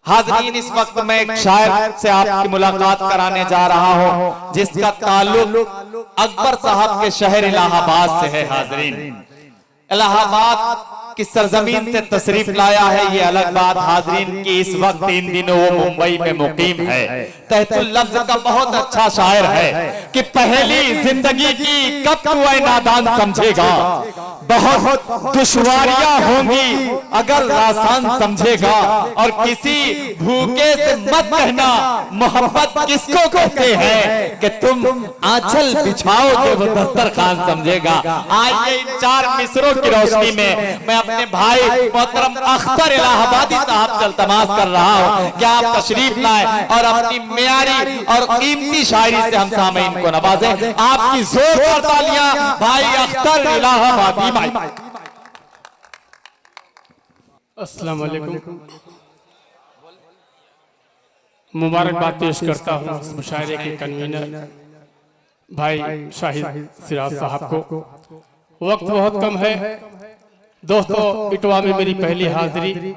हाज़रीन, इस वक्त मैं एक शायर से आपकी मुलाकात कराने जा रहा हूं जिसका ताल्लुक अकबर साहब के शहर इलाहाबाद से है। हाज़रीन, इलाहाबाद की सरजमीन से तशरीफ लाया है, ये अलग बात हाज़रीन की इस वक्त इन दिनों वो मुंबई में मुकीम है। तहतुल लफ्ज़ का बहुत अच्छा शायर है कि पहली जिंदगी की कब तू ऐ नादान समझेगा, बहुत दुश्वारियां होंगी अगर आसान समझेगा, और किसी भूखे से मत कहना मोहब्बत किसको कहते हैं कि तुम आंचल बिछाओगे वो दस्तरखान समझेगा। आज ये 4 मिसरों की रोशनी में मैं अपने भाई मोहतरम अख्तर इलाहाबादी साहब से इल्तमास कर रहा हूं कि आप तशरीफ लाए और अपनी मियारी और कीमती शायरी से हम सामीन को नवाजें। आपकी जोरदार तालियां भाई अख्तर इलाहाबादी भाई। अस्सलाम वालेकुम। मुबारकबाद पेश करता हूँ इस मुशायरे के कन्वीनर भाई शाहिद सिराज साहब को। वक्त बहुत कम है दोस्तों, इटवा में मेरी पहली हाजिरी।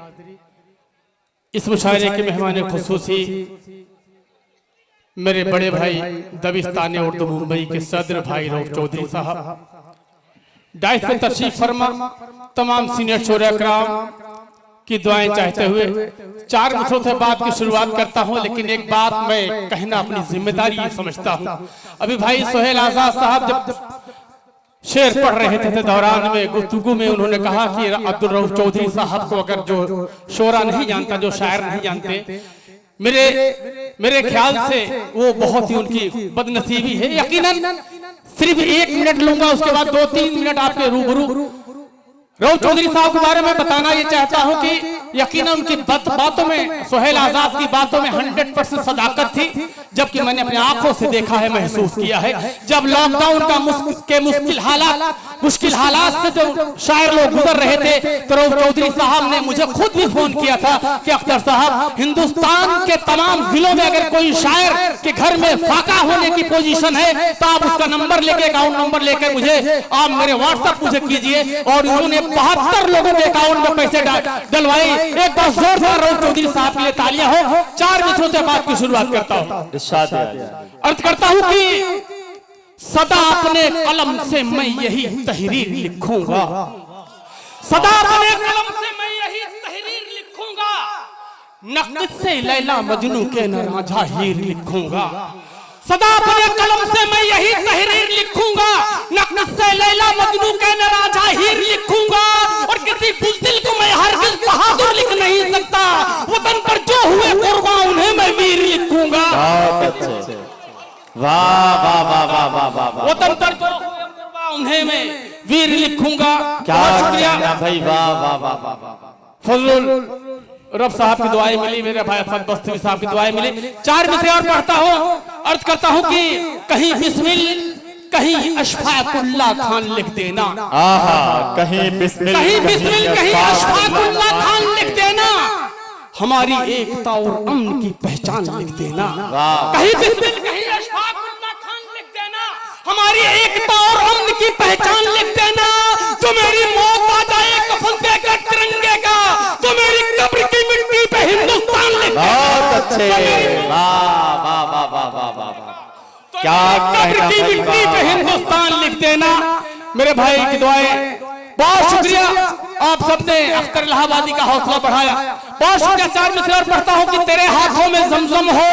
इस मुशायरे के मेहमान खुसूसी मेरे बड़े भाई दबिस्तान उर्दू मुंबई के सदर भाई रऊफ चौधरी साहब, डाइस पे तशरीफ फरमा तमाम सीनियर शोरा कराम की दुआएं चाहते हुए 4 मिसरों से बात की शुरुआत करता हूं। लेकिन एक बात मैं कहना अपनी जिम्मेदारी समझता हूं। अभी भाई सोहेल आजाद साहब जब शेर पढ़ रहे थे दौरान में गुफ्तगू में उन्होंने कहा कि अब्दुल रऊफ चौधरी साहब को अगर जो शोरा नहीं जानता, जो शायर नहीं जानते, मेरे ख्याल से वो बहुत ही उनकी बदनसीबी है। यकीनन सिर्फ 1 मिनट लूंगा, उसके बाद 2-3 मिनट आपके रूबरू रऊफ चौधरी साहब के बारे में बताना ये चाहता हूं कि यकीनन उनकी बातों में, सोहेल आजाद की बातों में 100% सदाकत थी, जबकि मैंने अपनी आंखों से देखा है, महसूस किया है। जब लॉकडाउन का मुश्किल हालात से जो शायर लोग गुजर रहे थे तो रऊफ चौधरी साहब ने मुझे खुद भी फोन किया था कि अख्तर साहब, हिंदुस्तान के तमाम जिलों में अगर कोई शायर के घर में फाका होने की पोजीशन है तो आप उसका नंबर लेके, अकाउंट नंबर लेके मुझे आप मेरे व्हाट्सएप मुझे कीजिए। और उन्होंने 72 लोगों के अकाउंट में पैसे डलवाई। एक बार जोरदार रऊफ चौधरी साहब के लिए तालियां हो। 4 मिनटों से बात की शुरुआत करता हूं। अर्ज करता हूं कि सदा अपने कलम से मैं यही तहरीर लिखूंगा, सदा अपने कलम से मैं यही तहरीर लिखूंगा, नक़्द से लैला मजनू के न रांझा हीर लिखूंगा। सदा अपने कलम से मैं यही तहरीर लिखूंगा, नक़्द से लैला मजनू के न रांझा हीर लिखूंगा। और किसी बुज़दिल को मैं हरगिज़ बहादुर लिख नहीं सकता, वतन पर जो हुए कुर्बान उन्हें मैं वीर लिखूंगा। वाह वाह वाह वाह वाह वाह वाह। वतन पर जो हुए कुर्बान उन्हें मैं वीर लिखूंगा। क्या शुक्रिया भाई, वाह वाह वाह वाह वाह। फजलुल रब साहब की दुआएं मिली, मेरे भाई असद बस्ती साहब की दुआएं मिली। 4 मिसरे और पढ़ता हूं। अर्ज करता हूं कि कहीं बिस्मिल, कहीं अशफाकुल्लाह खान लिख देना। कहीं बिस्मिल, कहीं अशफाकुल्लाह खान लिख देना, हमारी एकता और अमन की पहचान लिख देना। कहीं बिस्मिल, कहीं अशफाकुल्लाह खान लिख देना, हमारी एकता और अमन की पहचान लिख देना। तो मेरी मौत आ जाए कफन देकर तिरंगे का, तो मेरी कब्र की मिट्टी पे हिंदुस्तान लिख देना। बहुत अच्छे, वाह वाह वाह वाह वाह वाह। क्या कब्र की मिट्टी पे हिंदुस्तान लिख देना। मेरे भाई की दुआएं, बहुत शुक्रिया आप सबने अख्तर इलाहाबादी का हौसला बढ़ाया। बहुत शुक्रिया। 4 मिसरे और पढ़ता हूं कि तेरे हाथों में जमजम हो,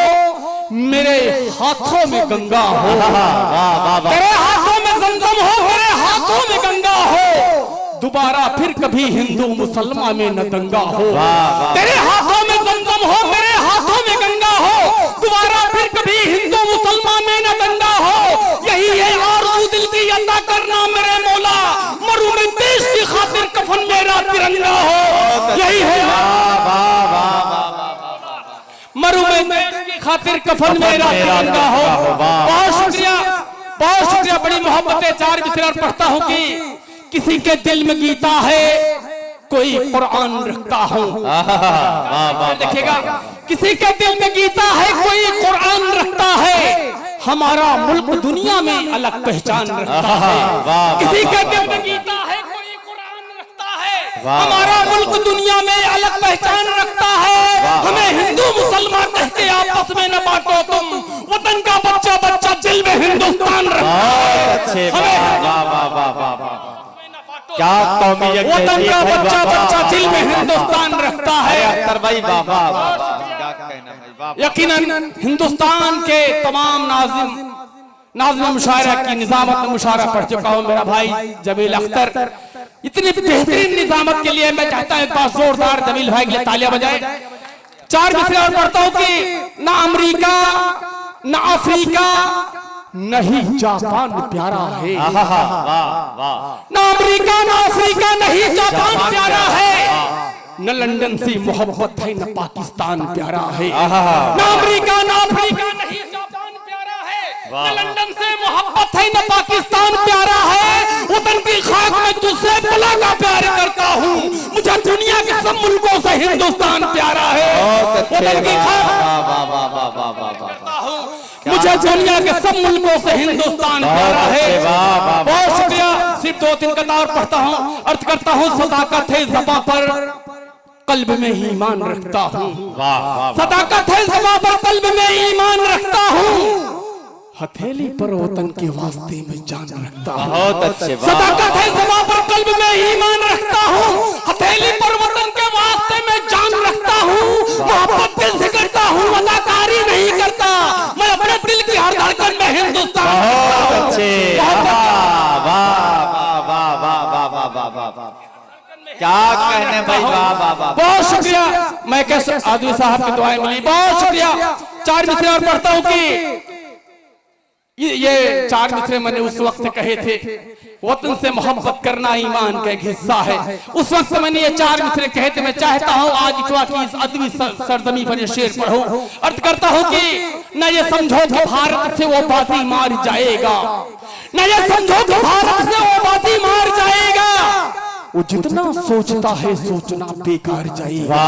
मेरे हाथों में गंगा हो। तेरे हाथों में जमजम हो, मेरे हाथों में गंगा हो, दोबारा फिर कभी हिंदू मुसलमान में न दंगा हो। तेरे हाथों में जमजम हो, मेरे हाथों में गंगा हो, दोबारा फिर कभी हिंदू मुसलमान में न दंगा हो। यही है आरज़ू दिल की अता करना मेरे मौला, मरूं मैं देश की खातिर कफन मेरा तिरंगा हो। यही है मरूं मैं देश की खातिर कफन मेरा तिरंगा हो। बहुत शुक्रिया, बहुत शुक्रिया, बड़ी मोहब्बतें। 4 मिसरे और पढ़ता हूं कि किसी के दिल में गीता है, कोई कुरान रखता हूं। देखिएगा, किसी के दिल में गीता है, कोई कुरान रखता है, हमारा मुल्क दुनिया में अलग पहचान रखता है। किसी के दिल में गीता है, कोई कुरान रखता है, हमारा मुल्क दुनिया में अलग पहचान रखता है। हमें हिंदू मुसलमान कह के आपस में न बांटो तुम, वतन का बच्चा बच्चा दिल में हिंदुस्तान रखता है। अच्छे, वाह वाह वाह वाह वाह, क्या कौमियत, वतन का बच्चा बच्चा दिल में हिंदुस्तान रखता है। अख्तर भाई वाह वाह वाह, क्या कहना भाई, वाह। यकीनन हिंदुस्तान के तमाम नाज़िम मुशायरा की निजामत में मुशायरा पढ़ चुका हूँ मेरा भाई जमील अख्तर। इतनी बेहतरीन निजामत के लिए मैं चाहता हूँ एक बार जोरदार जमील भाई के लिए तालियां बजाएं। 4 मिसरे और पढ़ता हूँ कि ना अमेरिका ना अफ्रीका नहीं जापान प्यारा है, ना अमेरिका ना अफ्रीका नहीं जापान प्यारा है, न लंदन से मोहब्बत है न पाकिस्तान प्यारा है, ना अमेरिका ना अफ्रीका नहीं जापान प्यारा है, न लंदन से मोहब्बत है न पाकिस्तान प्यारा है। वतन की खाक में तुझसे बला का प्यार करता हूँ, मुझे दुनिया के सब मुल्कों से हिंदुस्तान प्यारा है। वतन की खाक मुझे दुनिया के सब मुल्कों से हिंदुस्तान प्यारा है। बहुत शुक्रिया। सिर्फ 2-3 कथा और पढ़ता हूँ, अर्थ करता हूँ। सदाकत है ज़बां पर कल्ब में ईमान रखता हूँ, सदाकत है ज़बां पर कल्ब में ईमान रखता हूँ, हथेली पर वतन के वास्ते में जान रखता हूँ। बहुत अच्छे, सदाकत है ज़बां पर कल्ब में ईमान रखता हूँ, हथेली पर वतन के वास्ते में जान रखता हूँ, मोहब्बत दिल से करता हूँ, अदाकारी नहीं करता, मैं अपने दिल की हर धड़कन में हिंदुस्तान। बहुत अच्छे, वाह वाह वाह वाह वाह वाह वाह वाह, क्या कहने भाई, वाह वाह वाह। बहुत शुक्रिया। मैं कैसे आदमी साहब की दुआएं मिली, बहुत शुक्रिया। 4 मिसरे और पढ़ता हूँ कि ये 4 मिसरे मैंने उस वक्त कहे थे, वतन से मोहब्बत करना ईमान का एक हिस्सा है। उस वक्त मैंने ये 4 मिसरे कहे थे। मैं चाहता हूँ आज इतवा की इस अदबी सरजमी पर ये शेर पढ़ूं। अर्थ करता हूँ कि न ये समझो कि भारत से वो बाजी मार जाएगा, न ये समझो कि भारत से वो बाजी मार जाएगा, वो जितना सोचता है सोचना बेकार जाएगा।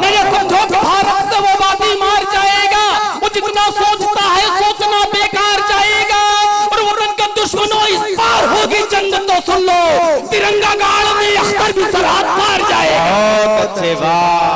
न ये समझो कि भारत से वो बाजी मार जाएगा, वो जितना सोचता है सोचना बेकार जाएगा, और वतन के दुश्मनों इस पार होगी जंग तो सुन लो, तिरंगा गाड़ में अख्तर भी सरहद पार जाएगा। बहुत अच्छे, वाह